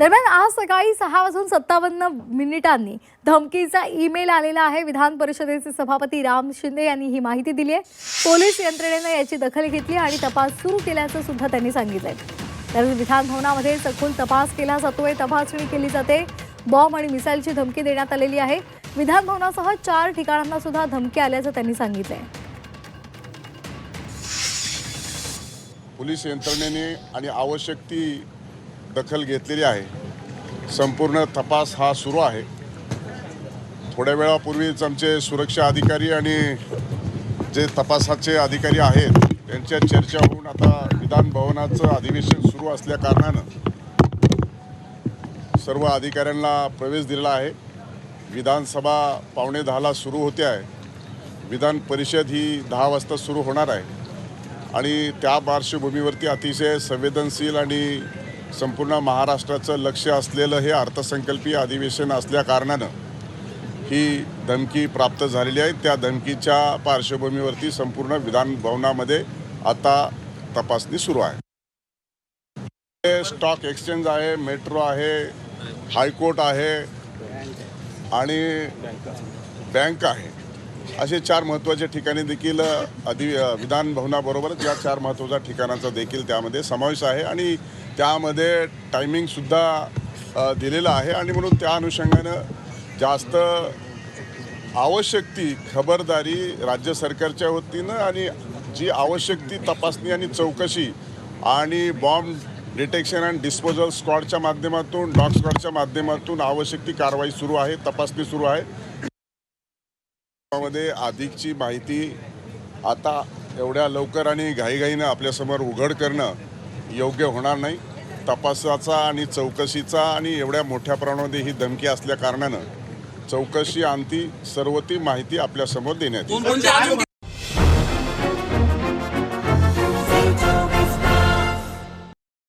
दरम्यान आज सकाळी 6:57 धमकीचा ईमेल आलेला आहे। विधान परिषदेचे सभापती राम शिंदे यांनी ही माहिती दिली आहे। पोलीस यंत्रणेने याची दखल घेतली आणि तपास सुरू केल्याचं सुद्धा त्यांनी सांगितलंय। तर विधान भवनामध्ये सखोल तपास केला जातोय, तपासणी केली जाते। बॉम्ब आणि मिसाईलची धमकी देण्यात आलेली आहे। विधान भवनासह 4 ठिकाणांना सुद्धा धमकी आल्याचं त्यांनी सांगितलंय। पोलीस यंत्रणेने आणि आवश्यक ती दखल घेतलेली आहे। संपूर्ण तपास हा सुरू आहे। थोड्या वेळापूर्वीच आमचे सुरक्षा अधिकारी आणि जे तपासाचे अधिकारी आहेत त्यांच्या चर्चा होऊन आता विधान भवनाचं अधिवेशन सुरू असल्या कारणानं सर्व अधिकाऱ्यांना प्रवेश दिलेला आहे। विधानसभा 9:45ला सुरू होते आहे। विधान परिषद ही 10 वाजता सुरू होणार आहे आणि त्या पार्श्वभूमीवरती अतिशय संवेदनशील आणि संपूर्ण महाराष्ट्राचं लक्ष असलेलं हे अर्थसंकल्पीय अधिवेशन असल्या कारणानं ही धमकी प्राप्त झालेली आहे। त्या धमकीच्या पार्श्वभूमीवरती संपूर्ण विधान भवनामध्ये आता तपासणी सुरू आहे। स्टॉक एक्सचेंज आहे, मेट्रो आहे, हायकोर्ट आहे आणि बँक आहे। असे 4 महत्त्वाचे ठिकाणी देखील विधान भवनाबरोबरच या 4 महत्त्वाच्या ठिकाणांचा देखील त्यामध्ये समावेश आहे आणि त्यामध्ये टायमिंगसुद्धा दिलेलं आहे आणि म्हणून त्या अनुषंगानं जास्त आवश्यक ती खबरदारी राज्य सरकारच्या वतीनं आणि जी आवश्यक ती तपासणी आणि चौकशी आणि बॉम्ब डिटेक्शन अँड डिस्पोजल स्क्वॉडच्या माध्यमातून, डॉग स्क्वॉडच्या माध्यमातून आवश्यक ती कारवाई सुरू आहे, तपासणी सुरू आहे। मध्ये अधिकची माहिती आता एवढ्या लवकर आणि घाईघाईनं आपल्यासमोर उघड करणं योग्य होणार नाही। तपासाचा आणि चौकशीचा आणि एवढ्या मोठ्या प्रमाणामध्ये ही धमकी असल्या कारणानं चौकशी अंती सर्व ती माहिती आपल्यासमोर देण्यात येईल।